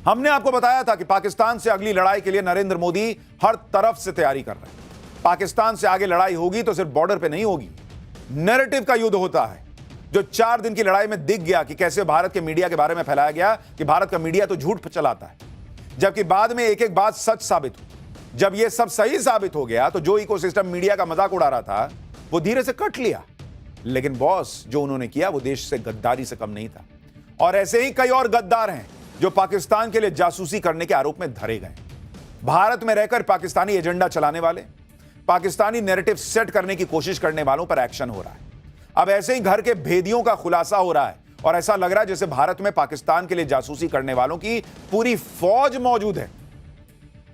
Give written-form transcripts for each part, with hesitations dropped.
हमने आपको बताया था कि पाकिस्तान से अगली लड़ाई के लिए नरेंद्र मोदी हर तरफ से तैयारी कर रहे हैं। पाकिस्तान से आगे लड़ाई होगी तो सिर्फ बॉर्डर पे नहीं होगी, नैरेटिव का युद्ध होता है। जो 4 दिन की लड़ाई में दिख गया कि कैसे भारत के मीडिया के बारे में फैलाया गया कि भारत का मीडिया तो झूठ चलाता है, जबकि बाद में एक एक बात सच साबित हुई। जब यह सब सही साबित हो गया तो जो इकोसिस्टम मीडिया का मजाक उड़ा रहा था वो धीरे से कट लिया। लेकिन बॉस, जो उन्होंने किया वो देश से गद्दारी से कम नहीं था। और ऐसे ही कई और गद्दार हैं जो पाकिस्तान के लिए जासूसी करने के आरोप में धरे गए। भारत में रहकर पाकिस्तानी एजेंडा चलाने वाले, पाकिस्तानी नैरेटिव सेट करने की कोशिश करने वालों पर एक्शन हो रहा है। अब ऐसे ही घर के भेदियों का खुलासा हो रहा है और ऐसा लग रहा है जैसे भारत में पाकिस्तान के लिए जासूसी करने वालों की पूरी फौज मौजूद है।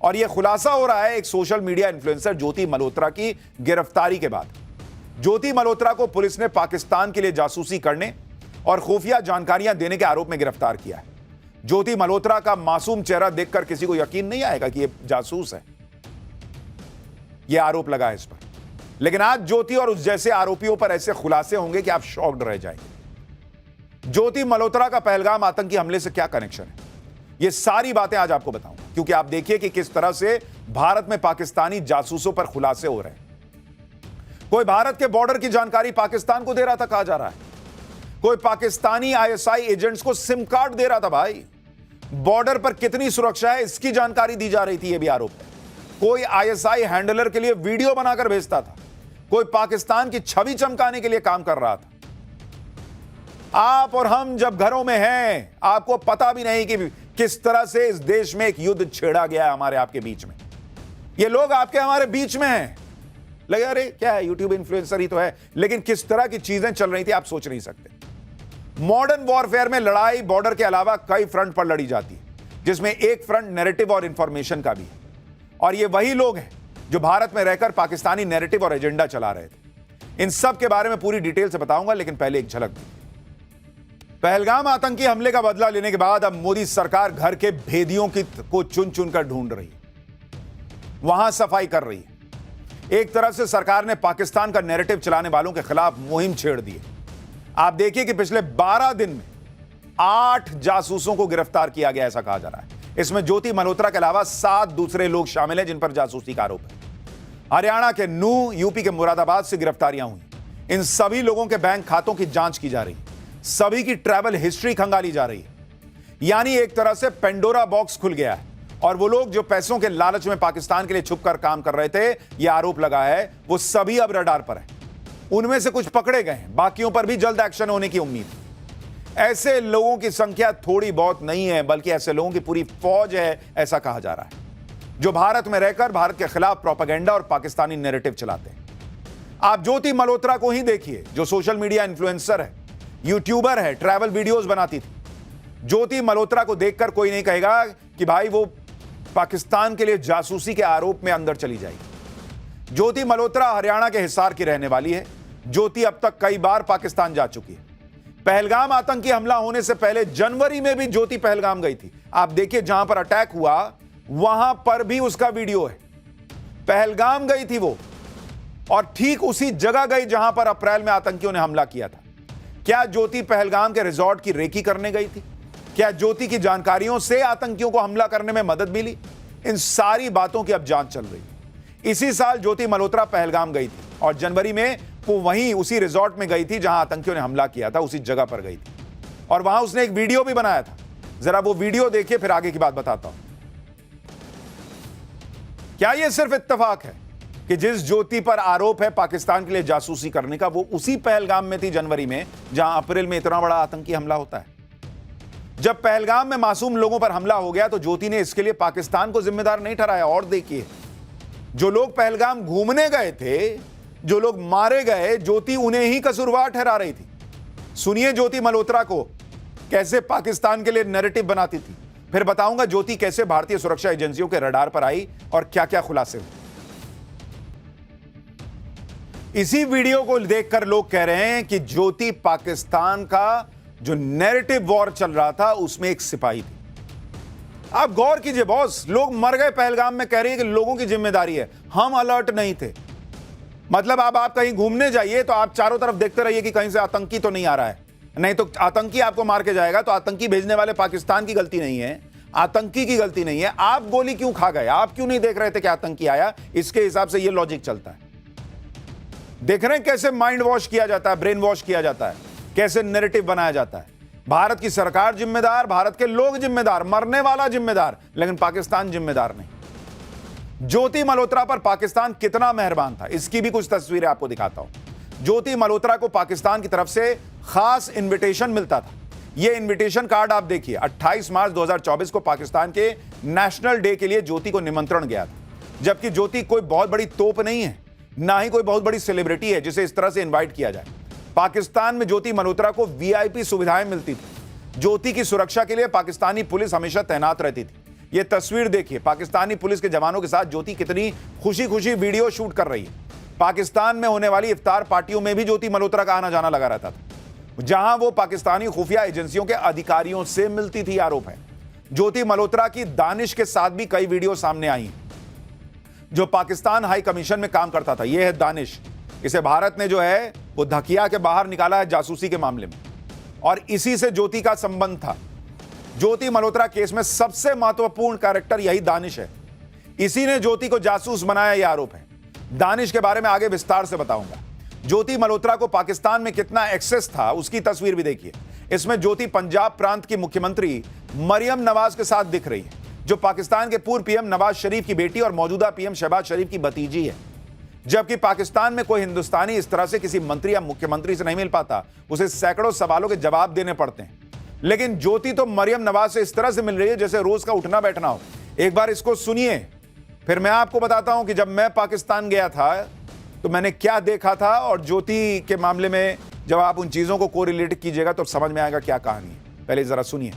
और यह खुलासा हो रहा है एक सोशल मीडिया इन्फ्लुएंसर ज्योति मल्होत्रा की गिरफ्तारी के बाद। ज्योति मल्होत्रा को पुलिस ने पाकिस्तान के लिए जासूसी करने और खुफिया जानकारियां देने के आरोप में गिरफ्तार किया है। ज्योति मल्होत्रा का मासूम चेहरा देखकर किसी को यकीन नहीं आएगा कि यह जासूस है। यह आरोप लगा है इस पर। लेकिन आज ज्योति और उस जैसे आरोपियों पर ऐसे खुलासे होंगे कि आप शॉक्ड रह जाएंगे। ज्योति मल्होत्रा का पहलगाम आतंकी हमले से क्या कनेक्शन है, यह सारी बातें आज आपको बताऊंगा। क्योंकि आप देखिए कि किस तरह से भारत में पाकिस्तानी जासूसों पर खुलासे हो रहे हैं। कोई भारत के बॉर्डर की जानकारी पाकिस्तान को दे रहा था, कहा जा रहा है। कोई पाकिस्तानी आईएसआई एजेंट्स को सिम कार्ड दे रहा था। भाई, बॉर्डर पर कितनी सुरक्षा है इसकी जानकारी दी जा रही थी, यह भी आरोप है। कोई आईएसआई हैंडलर के लिए वीडियो बनाकर भेजता था। कोई पाकिस्तान की छवि चमकाने के लिए काम कर रहा था। आप और हम जब घरों में हैं, आपको पता भी नहीं कि किस तरह से इस देश में एक युद्ध छेड़ा गया है हमारे आपके बीच में। ये लोग आपके हमारे बीच में हैं। लगे अरे क्या है, यूट्यूब इन्फ्लुएंसर ही तो है। लेकिन किस तरह की चीजें चल रही थी आप सोच नहीं सकते। मॉडर्न वॉरफेयर में लड़ाई बॉर्डर के अलावा कई फ्रंट पर लड़ी जाती है, जिसमें एक फ्रंट नैरेटिव और इंफॉर्मेशन का भी है। और ये वही लोग हैं जो भारत में रहकर पाकिस्तानी नैरेटिव और एजेंडा चला रहे थे। इन सब के बारे में पूरी डिटेल से बताऊंगा, लेकिन पहले एक झलक। पहलगाम आतंकी हमले का बदला लेने के बाद अब मोदी सरकार घर के भेदियों को चुन चुनकर ढूंढ रही है, वहां सफाई कर रही है। एक तरह से सरकार ने पाकिस्तान का नैरेटिव चलाने वालों के खिलाफ मुहिम छेड़ दी है। आप देखिए कि पिछले 12 दिन में 8 जासूसों को गिरफ्तार किया गया, ऐसा कहा जा रहा है। इसमें ज्योति मल्होत्रा के अलावा 7 दूसरे लोग शामिल हैं जिन पर जासूसी का आरोप है। हरियाणा के नूह, यूपी के मुरादाबाद से गिरफ्तारियां हुई। इन सभी लोगों के बैंक खातों की जांच की जा रही है। सभी की ट्रैवल हिस्ट्री खंगाली जा रही है। यानी एक तरह से पेंडोरा बॉक्स खुल गया है और वो लोग जो पैसों के लालच में पाकिस्तान के लिए छुपकर काम कर रहे थे, यह आरोप लगा है, वो सभी अब रडार पर है। उनमें से कुछ पकड़े गए हैं, बाकियों पर भी जल्द एक्शन होने की उम्मीद है। ऐसे लोगों की संख्या थोड़ी बहुत नहीं है, बल्कि ऐसे लोगों की पूरी फौज है, ऐसा कहा जा रहा है, जो भारत में रहकर भारत के खिलाफ प्रोपेगेंडा और पाकिस्तानी नैरेटिव चलाते हैं। आप ज्योति मल्होत्रा को ही देखिए, जो सोशल मीडिया इन्फ्लुएंसर है, यूट्यूबर है, ट्रैवल वीडियोस बनाती थी। ज्योति मल्होत्रा को देखकर कोई नहीं कहेगा कि भाई वो पाकिस्तान के लिए जासूसी के आरोप में अंदर चली जाएगी। ज्योति मल्होत्रा हरियाणा के हिसार की रहने वाली है। ज्योति अब तक कई बार पाकिस्तान जा चुकी है। पहलगाम आतंकी हमला होने से पहले जनवरी में भी ज्योति पहलगाम गई थी। आप देखिए, जहां पर अटैक हुआ वहां पर भी उसका वीडियो है। पहलगाम गई थी वो, और ठीक उसी जगह गई जहां पर अप्रैल में आतंकियों ने हमला किया था। क्या ज्योति पहलगाम के रिजॉर्ट की रेकी करने गई थी? क्या ज्योति की जानकारियों से आतंकियों को हमला करने में मदद मिली? इन सारी बातों की अब जांच चल रही है। इसी साल ज्योति मल्होत्रा पहलगाम गई थी और जनवरी में वो वहीं उसी रिजॉर्ट में गई थी जहां आतंकियों ने हमला किया था, उसी जगह पर गई थी और वहां उसने एक वीडियो भी बनाया था। जरा वो वीडियो देखिए, फिर आगे की बात बताता हूं। क्या यह सिर्फ इत्तेफाक है कि जिस ज्योति पर आरोप है पाकिस्तान के लिए जासूसी करने का, वो उसी पहलगाम में थी जनवरी में जहां अप्रैल में इतना बड़ा आतंकी हमला होता है? जब पहलगाम में मासूम लोगों पर हमला हो गया तो ज्योति ने इसके लिए पाकिस्तान को जिम्मेदार नहीं ठहराया। और देखिए, जो लोग पहलगाम घूमने गए थे, जो लोग मारे गए, ज्योति उन्हें ही कसूरवार ठहरा रही थी। सुनिए ज्योति मल्होत्रा को कैसे पाकिस्तान के लिए नैरेटिव बनाती थी। फिर बताऊंगा ज्योति कैसे भारतीय सुरक्षा एजेंसियों के रडार पर आई और क्या क्या खुलासे हुए। इसी वीडियो को देखकर लोग कह रहे हैं कि ज्योति पाकिस्तान का जो नैरेटिव वॉर चल रहा था उसमें एक सिपाही थी। आप गौर कीजिए बॉस, लोग मर गए पहलगाम में, कह रही है कि लोगों की जिम्मेदारी है, हम अलर्ट नहीं थे। मतलब अब आप कहीं घूमने जाइए तो आप चारों तरफ देखते रहिए कि कहीं से आतंकी तो नहीं आ रहा है, नहीं तो आतंकी आपको मार के जाएगा। तो आतंकी भेजने वाले पाकिस्तान की गलती नहीं है, आतंकी की गलती नहीं है। आप गोली क्यों खा गए? आप क्यों नहीं देख रहे थे कि आतंकी आया? इसके हिसाब से यह लॉजिक चलता है। देख रहे हैं कैसे माइंड वॉश किया जाता है, ब्रेन वॉश किया जाता है, कैसे नैरेटिव बनाया जाता है। भारत की सरकार जिम्मेदार, भारत के लोग जिम्मेदार, मरने वाला जिम्मेदार, लेकिन पाकिस्तान जिम्मेदार नहीं। ज्योति मल्होत्रा पर पाकिस्तान कितना मेहरबान था, इसकी भी कुछ तस्वीरें आपको दिखाता हूं। ज्योति मल्होत्रा को पाकिस्तान की तरफ से खास इन्विटेशन मिलता था। यह इन्विटेशन कार्ड आप देखिए, 28 मार्च 2024 को पाकिस्तान के नेशनल डे के लिए ज्योति को निमंत्रण गया था। जबकि ज्योति कोई बहुत बड़ी तोप नहीं है, ना ही कोई बहुत बड़ी सेलिब्रिटी है जिसे इस तरह से इनवाइट किया जाए। पाकिस्तान में ज्योति मल्होत्रा को वीआईपी सुविधाएं मिलती थी। ज्योति की सुरक्षा के लिए पाकिस्तानी पुलिस हमेशा तैनात रहती थी। यह तस्वीर देखिए, पाकिस्तानी पुलिस के जवानों के साथ ज्योति कितनी खुशी खुशी वीडियो शूट कर रही है। पाकिस्तान में होने वाली इफ्तार पार्टियों में भी ज्योति मल्होत्रा का आना जाना लगा रहता था, जहां वो पाकिस्तानी खुफिया एजेंसियों के अधिकारियों से मिलती थी। आरोप है ज्योति मल्होत्रा की दानिश के साथ भी कई वीडियो सामने आई हैं, जो पाकिस्तान हाई कमीशन में काम करता था। यह है दानिश, इसे भारत ने जो है वो धकिया के बाहर निकाला है जासूसी के मामले में, और इसी से ज्योति का संबंध था। ज्योति मल्होत्रा केस में सबसे महत्वपूर्ण कैरेक्टर यही दानिश है। इसी ने ज्योति को जासूस बनाया, यह आरोप है। दानिश के बारे में आगे विस्तार से बताऊंगा। ज्योति मल्होत्रा को पाकिस्तान में कितना एक्सेस था उसकी तस्वीर भी देखिए। इसमें ज्योति पंजाब प्रांत की मुख्यमंत्री मरियम नवाज के साथ दिख रही है, जो पाकिस्तान के पूर्व पीएम नवाज शरीफ की बेटी और मौजूदा पीएम शहबाज शरीफ की भतीजी है। जबकि पाकिस्तान में कोई हिंदुस्तानी इस तरह से किसी मंत्री या मुख्यमंत्री से नहीं मिल पाता, उसे सैकड़ों सवालों के जवाब देने पड़ते हैं। लेकिन ज्योति तो मरियम नवाज से इस तरह से मिल रही है जैसे रोज का उठना बैठना हो। एक बार इसको सुनिए, फिर मैं आपको बताता हूं कि जब मैं पाकिस्तान गया था तो मैंने क्या देखा था, और ज्योति के मामले में जब आप उन चीजों को कोरिलेट कीजिएगा तो समझ में आएगा क्या कहानी है। पहले जरा सुनिए।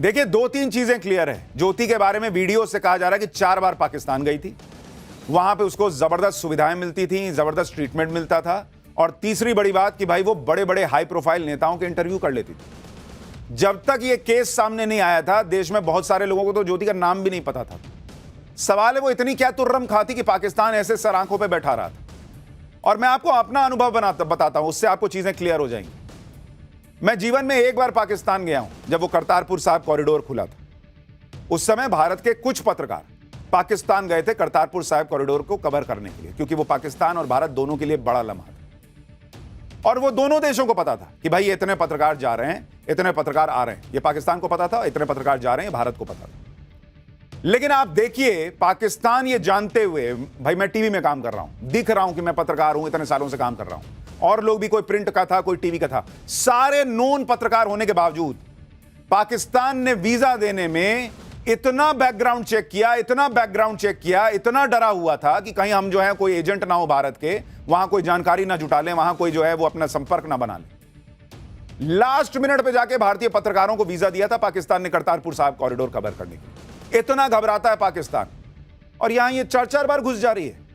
देखिए, 2-3 चीजें क्लियर है। ज्योति के बारे में वीडियो से कहा जा रहा है कि 4 बार पाकिस्तान गई थी, वहां पे उसको जबरदस्त सुविधाएं मिलती थी, जबरदस्त ट्रीटमेंट मिलता था, और तीसरी बड़ी बात कि भाई वो बड़े बड़े हाई प्रोफाइल नेताओं के इंटरव्यू कर लेती थी। जब तक ये केस सामने नहीं आया था, देश में बहुत सारे लोगों को तो ज्योति का नाम भी नहीं पता था। सवाल है वो इतनी क्या तुर्रम खाती कि पाकिस्तान ऐसे सर आंखों पर बैठा रहा था। और मैं आपको अपना अनुभव बताता हूं, उससे आपको चीजें क्लियर हो जाएंगी। मैं जीवन में एक बार पाकिस्तान गया हूं, जब वो करतारपुर साहिब कॉरिडोर खुला था। उस समय भारत के कुछ पत्रकार पाकिस्तान गए थे करतारपुर साहिब कॉरिडोर को कवर करने के लिए, क्योंकि वो पाकिस्तान और भारत दोनों के लिए बड़ा लम्हा था। और वो दोनों देशों को पता था कि भाई ये इतने पत्रकार जा रहे हैं, इतने पत्रकार आ रहे हैं। ये पाकिस्तान को पता था, इतने पत्रकार जा रहे हैं, भारत को पता था। लेकिन आप देखिए, पाकिस्तान ये जानते हुए, भाई मैं टीवी में काम कर रहा हूं, दिख रहा हूं कि मैं पत्रकार हूं, इतने सालों से काम कर रहा हूं, और लोग भी, कोई प्रिंट का था, कोई टीवी का था, सारे नोन पत्रकार होने के बावजूद पाकिस्तान ने वीजा देने में इतना बैकग्राउंड चेक किया, इतना बैकग्राउंड चेक किया, इतना डरा हुआ था कि कहीं हम जो है कोई एजेंट ना हो भारत के, वहां कोई जानकारी ना जुटा लें, वहां कोई जो है वो अपना संपर्क ना बना ले। लास्ट मिनट पे जाके भारतीय पत्रकारों को वीजा दिया था पाकिस्तान ने करतारपुर साहिब कॉरिडोर कवर करने के लिए। इतना घबराता है पाकिस्तान, और यहां ये 4-4 बार घुस जा रही है।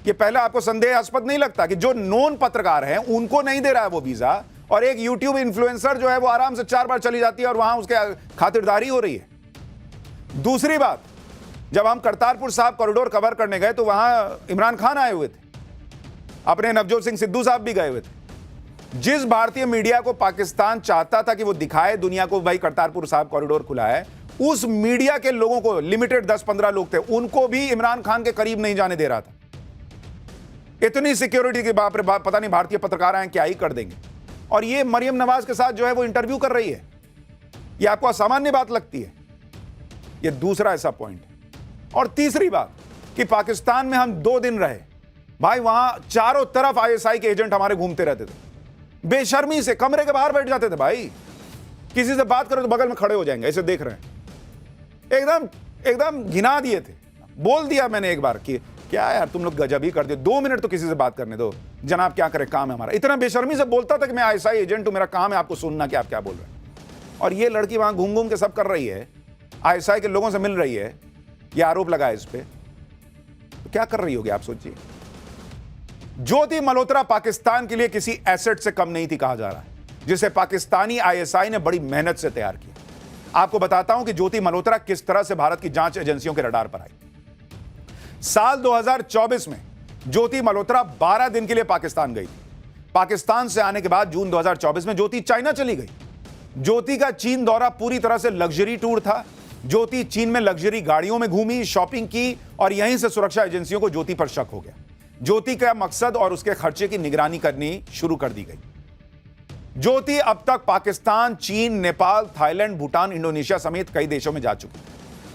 ये पहले आपको संदेहास्पद नहीं लगता कि जो नॉन पत्रकार हैं उनको नहीं दे रहा है वो वीजा, और एक यूट्यूब इन्फ्लुएंसर जो है वो आराम से 4 बार चली जाती है और वहां उसके खातिरदारी हो रही है। दूसरी बात, जब हम करतारपुर साहिब कॉरिडोर कवर करने गए तो वहां इमरान खान आए हुए थे, अपने नवजोत सिंह सिद्धू साहब भी गए हुए थे। जिस भारतीय मीडिया को पाकिस्तान चाहता था कि वो दिखाए दुनिया को भाई करतारपुर साहिब कॉरिडोर खुला है, उस मीडिया के लोगों को, लिमिटेड 10-15 लोग थे, उनको भी इमरान खान के करीब नहीं जाने दे रहा था। इतनी सिक्योरिटी के बाप रे बाप, पता नहीं भारतीय पत्रकार आए क्या ही कर देंगे। और ये मरियम नवाज के साथ जो है वो इंटरव्यू कर रही है। ये आपको असामान्य बात लगती है? ये दूसरा ऐसा पॉइंट है। और तीसरी बात कि पाकिस्तान में हम 2 दिन रहे, भाई वहां चारों तरफ आईएसआई के एजेंट हमारे घूमते रहते थे, बेशर्मी से कमरे के बाहर बैठ जाते थे। भाई किसी से बात करो तो बगल में खड़े हो जाएंगे, ऐसे देख रहे हैं, एकदम घिना दिए थे। बोल दिया मैंने एक बार कि क्या यार तुम लोग गजब ही कर दिए, 2 मिनट तो किसी से बात करने दो जनाब, क्या करें, काम है हमारा। इतना बेशर्मी से बोलता था कि मैं आईएसआई एजेंट हूं, मेरा काम है आपको सुनना कि आप क्या बोल रहे हैं। और ये लड़की वहां घूम घूम के सब कर रही है, आईएसआई के लोगों से मिल रही है, ये आरोप लगा है इस पे, तो क्या कर रही होगी आप सोचिए। ज्योति मल्होत्रा पाकिस्तान के लिए किसी एसेट से कम नहीं थी कहा जा रहा है, जिसे पाकिस्तानी आईएसआई ने बड़ी मेहनत से तैयार किया। आपको बताता हूं कि ज्योति मल्होत्रा किस तरह से भारत की जांच एजेंसियों के रडार पर आई। साल 2024 में ज्योति मल्होत्रा 12 दिन के लिए पाकिस्तान गई। पाकिस्तान से आने के बाद जून 2024 में ज्योति चाइना चली गई। ज्योति का चीन दौरा पूरी तरह से लग्जरी टूर था। ज्योति चीन में लग्जरी गाड़ियों में घूमी, शॉपिंग की और यहीं से सुरक्षा एजेंसियों को ज्योति पर शक हो गया। ज्योति का मकसद और उसके खर्चे की निगरानी करनी शुरू कर दी गई। ज्योति अब तक पाकिस्तान, चीन, नेपाल, थाईलैंड, भूटान, इंडोनेशिया समेत कई देशों में जा चुकी है।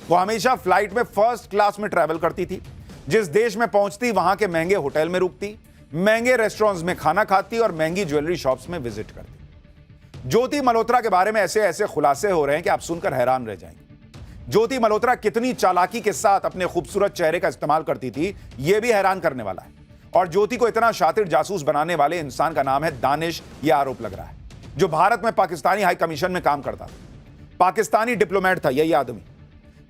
वो हमेशा फ्लाइट में फर्स्ट क्लास में ट्रैवल करती थी। जिस देश में पहुंचती वहां के महंगे होटल में रुकती, महंगे रेस्टोरेंट्स में खाना खाती और महंगी ज्वेलरी शॉप्स में विजिट करती। ज्योति मल्होत्रा के बारे में ऐसे ऐसे खुलासे हो रहे हैं कि आप सुनकर हैरान रह जाएंगे। ज्योति मल्होत्रा कितनी चालाकी के साथ अपने खूबसूरत चेहरे का इस्तेमाल करती थी, यह भी हैरान करने वाला है। और ज्योति को इतना शातिर जासूस बनाने वाले इंसान का नाम है दानिश, यह आरोप लग रहा है, जो भारत में पाकिस्तानी हाई कमीशन में काम करता था। पाकिस्तानी डिप्लोमेट था यही आदमी।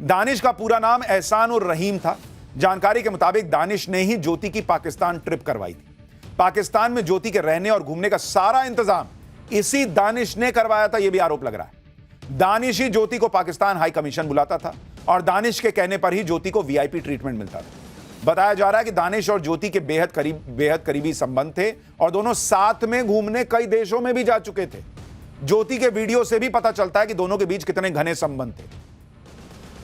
दानिश का पूरा नाम एहसान उर रहीम था। जानकारी के मुताबिक दानिश ने ही ज्योति की पाकिस्तान ट्रिप करवाई थी। पाकिस्तान में ज्योति के रहने और घूमने का सारा इंतजाम इसी दानिश ने करवाया था, यह भी आरोप लग रहा है। दानिश ही ज्योति को पाकिस्तान हाई कमीशन बुलाता था और दानिश के कहने पर ही ज्योति को वीआईपी ट्रीटमेंट मिलता था। बताया जा रहा है कि दानिश और ज्योति के बेहद करीबी संबंध थे और दोनों साथ में घूमने कई देशों में भी जा चुके थे। ज्योति के वीडियो से भी पता चलता है कि दोनों के बीच कितने घने संबंध थे।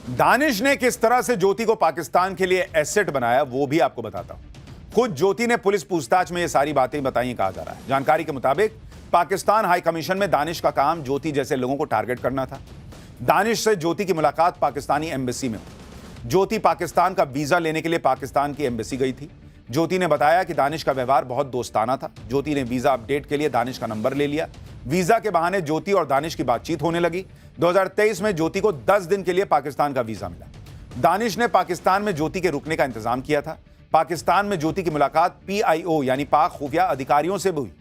दानिश ने किस तरह से ज्योति को पाकिस्तान के लिए एसेट बनाया, वो भी आपको बताता हूं। खुद ज्योति ने पुलिस पूछताछ में ये सारी बातें बताई, कहा जा रहा है। जानकारी के मुताबिक पाकिस्तान हाई कमीशन में दानिश का काम ज्योति जैसे लोगों को टारगेट करना था। दानिश से ज्योति की मुलाकात पाकिस्तानी एम्बेसी में हुई। ज्योति पाकिस्तान का वीजा लेने के लिए पाकिस्तान की एम्बेसी गई थी। ज्योति ने बताया कि दानिश का व्यवहार बहुत दोस्ताना था। ज्योति ने वीजा अपडेट के लिए दानिश का नंबर ले लिया। वीजा के बहाने ज्योति और दानिश की बातचीत होने लगी। 2023 में ज्योति को 10 दिन के लिए पाकिस्तान का वीजा मिला। दानिश ने पाकिस्तान में ज्योति के रुकने का इंतजाम किया था। पाकिस्तान में ज्योति की मुलाकात PIO यानी पाक खुफिया अधिकारियों से भी हुई।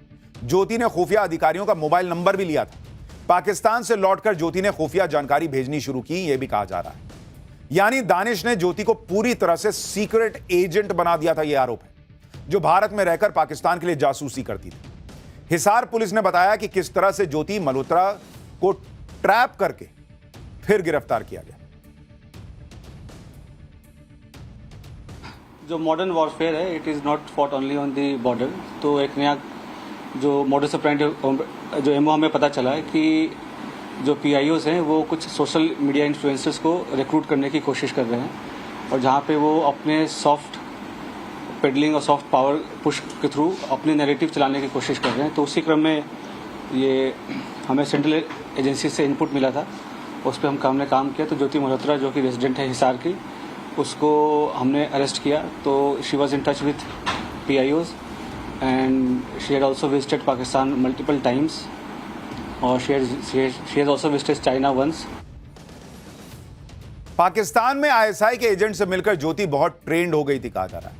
ज्योति ने खुफिया अधिकारियों का मोबाइल नंबर भी लिया था। पाकिस्तान से लौटकर ज्योति ने खुफिया जानकारी भेजनी शुरू की, यह भी कहा जा रहा है। यानी दानिश ने ज्योति को पूरी तरह से सीक्रेट एजेंट बना दिया था, यह आरोप है, जो भारत में रहकर पाकिस्तान के लिए जासूसी करती थी। हिसार पुलिस ने बताया कि किस तरह से ज्योति मल्होत्रा को ट्रैप करके फिर गिरफ्तार किया गया। जो मॉडर्न वॉरफेयर है, it is not fought only on the border. तो एक नया जो मॉडस ऑपरेंडी जो एमओ हमें पता चला है कि जो PIOs हैं वो कुछ सोशल मीडिया इन्फ्लुएंसर्स को रिक्रूट करने की कोशिश कर रहे हैं और जहाँ पे वो अपने सॉफ्ट पेडलिंग और सॉफ्ट पावर पुश के थ्रू अपने नैरेटिव चलाने की कोशिश कर रहे हैं। तो उसी क्रम में ये हमें सेंट्रल एजेंसी से इनपुट मिला था, उस पर हमने काम किया। तो ज्योति मल्होत्रा जो कि रेजिडेंट है हिसार की, उसको हमने अरेस्ट किया। तो she was in touch with PIOs and she had also visited Pakistan multiple times और she has also visited China once। Pakistan में ISI के एजेंट से मिलकर ज्योति बहुत ट्रेंड हो गई थी, कहा जा रहा है।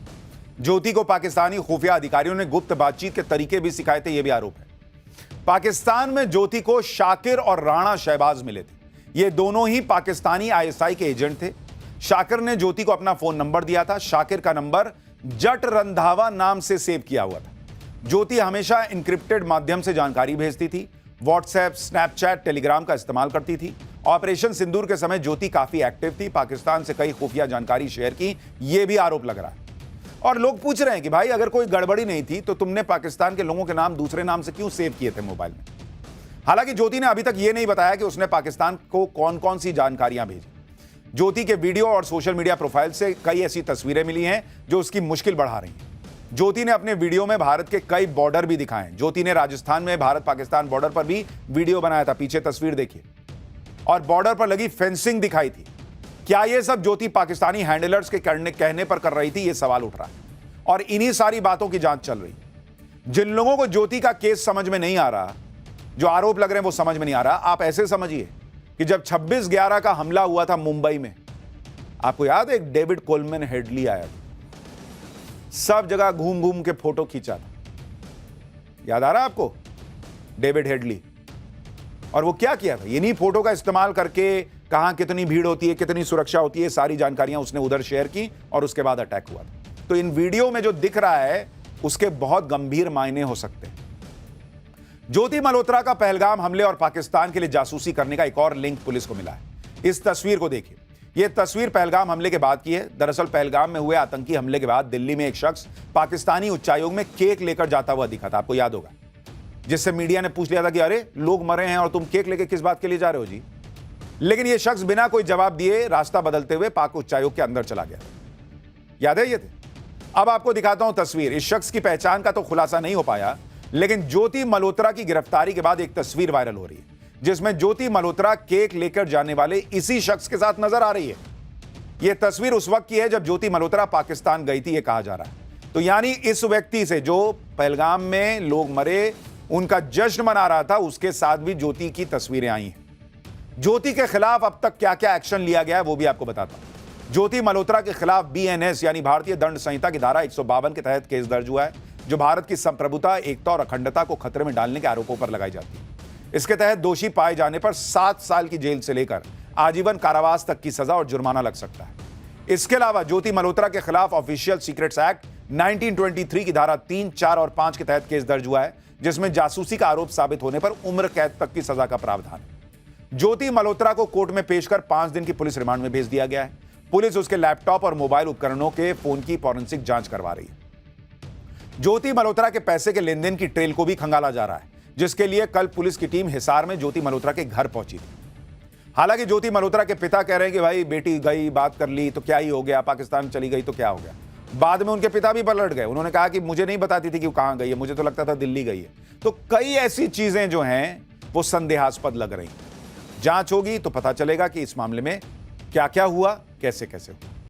ज्योति को पाकिस्तानी खुफिया अधिकारियों ने गुप्त बातचीत के तरीके भी सिखाए थे, यह भी आरोप है। पाकिस्तान में ज्योति को शाकिर और राणा शहबाज मिले थे। ये दोनों ही पाकिस्तानी ISI के एजेंट थे। शाकिर ने ज्योति को अपना फोन नंबर दिया था। शाकिर का नंबर जट रंधावा नाम से सेव किया हुआ था। ज्योति हमेशा इंक्रिप्टेड माध्यम से जानकारी भेजती थी। व्हाट्सएप, स्नैपचैट, टेलीग्राम का इस्तेमाल करती थी। ऑपरेशन सिंदूर के समय ज्योति काफी एक्टिव थी। पाकिस्तान से कई खुफिया जानकारी शेयर की, यह भी आरोप लग रहा है। और लोग पूछ रहे हैं कि भाई अगर कोई गड़बड़ी नहीं थी तो तुमने पाकिस्तान के लोगों के नाम दूसरे नाम से क्यों सेव किए थे मोबाइल में। हालांकि ज्योति ने अभी तक यह नहीं बताया कि उसने पाकिस्तान को कौन कौन सी जानकारियां भेजी। ज्योति के वीडियो और सोशल मीडिया प्रोफाइल से कई ऐसी तस्वीरें मिली हैं जो उसकी मुश्किल बढ़ा रही हैं। ज्योति ने अपने वीडियो में भारत के कई बॉर्डर भी दिखाए। ज्योति ने राजस्थान में भारत पाकिस्तान बॉर्डर पर भी वीडियो बनाया था, पीछे तस्वीर देखिए, और बॉर्डर पर लगी फेंसिंग दिखाई थी। क्या यह सब ज्योति पाकिस्तानी हैंडलर्स के कहने पर कर रही थी, यह सवाल उठ रहा है और इन्हीं सारी बातों की जांच चल रही। जिन लोगों को ज्योति का केस समझ में नहीं आ रहा, जो आरोप लग रहे हैं वो समझ में नहीं आ रहा, आप ऐसे समझिए कि जब 26/11 का हमला हुआ था मुंबई में, आपको याद है एक डेविड कोलमैन हेडली आया था, सब जगह घूम घूम के फोटो खींचा था, याद आ रहा है आपको डेविड हेडली। और वो क्या किया था, इन्हीं फोटो का इस्तेमाल करके कहां कितनी भीड़ होती है, कितनी सुरक्षा होती है, सारी जानकारियां उसने उधर शेयर की और उसके बाद अटैक हुआ था। तो इन वीडियो में जो दिख रहा है उसके बहुत गंभीर मायने हो सकते हैं। ज्योति मल्होत्रा का पहलगाम हमले और पाकिस्तान के लिए जासूसी करने का एक और लिंक पुलिस को मिला है। इस तस्वीर को देखिए, यह तस्वीर पहलगाम हमले के बाद की है। दरअसल पहलगाम में हुए आतंकी हमले के बाद दिल्ली में एक शख्स पाकिस्तानी उच्चायोग में केक लेकर जाता हुआ दिखा था, आपको याद होगा। जिससे मीडिया ने पूछ लिया था कि अरे लोग मरे हैं और तुम केक लेके किस बात के लिए जा रहे हो जी। लेकिन यह शख्स बिना कोई जवाब दिए रास्ता बदलते हुए पाक उच्चायोग के अंदर चला गया। याद है ये थे? अब आपको दिखाता हूं तस्वीर। इस शख्स की पहचान का तो खुलासा नहीं हो पाया, लेकिन ज्योति मल्होत्रा की गिरफ्तारी के बाद एक तस्वीर वायरल हो रही है जिसमें ज्योति मल्होत्रा केक लेकर जाने वाले इसी शख्स के साथ नजर आ रही है। यह तस्वीर उस वक्त की है जब ज्योति मल्होत्रा पाकिस्तान गई थी, यह कहा जा रहा है। तो यानी इस व्यक्ति से जो पहलगाम में लोग मरे, उनका जश्न मना रहा था, उसके साथ भी ज्योति की तस्वीरें आई हैं। ज्योति के खिलाफ अब तक क्या क्या एक्शन लिया गया है वो भी आपको बताता हूं। ज्योति मल्होत्रा के खिलाफ BNS यानी भारतीय दंड संहिता की धारा 152 के तहत केस दर्ज हुआ है, जो भारत की संप्रभुता, एकता और अखंडता को खतरे में डालने के आरोपों पर लगाई जाती है। इसके तहत दोषी पाए जाने पर 7 साल की जेल से लेकर आजीवन कारावास तक की सजा और जुर्माना लग सकता है। इसके अलावा ज्योति मल्होत्रा के खिलाफ ऑफिशियल सीक्रेट्स एक्ट 1923 की धारा 3, 4 और 5 के तहत केस दर्ज हुआ है, जिसमें जासूसी का आरोप साबित होने पर उम्र कैद तक की सजा का प्रावधान है। ज्योति मल्होत्रा को कोर्ट में पेश कर 5 दिन की पुलिस रिमांड में भेज दिया गया है। पुलिस उसके लैपटॉप और मोबाइल उपकरणों के फोन की फॉरेंसिक जांच करवा रही है। ज्योति मल्होत्रा के पैसे के लेन देन की ट्रेल को भी खंगाला जा रहा है, जिसके लिए कल पुलिस की टीम हिसार में ज्योति मल्होत्रा के घर पहुंची थी। हालांकि ज्योति मल्होत्रा के पिता कह रहे हैं कि भाई बेटी गई, बात कर ली तो क्या ही हो गया, पाकिस्तान चली गई तो क्या हो गया। बाद में उनके पिता भी पलट गए, उन्होंने कहा कि मुझे नहीं बताती थी कि वो कहां गई है, मुझे तो लगता था दिल्ली गई है। तो कई ऐसी चीजें जो हैं वो संदेहास्पद लग रही हैं। जांच होगी तो पता चलेगा कि इस मामले में क्या क्या हुआ, कैसे कैसे हुआ।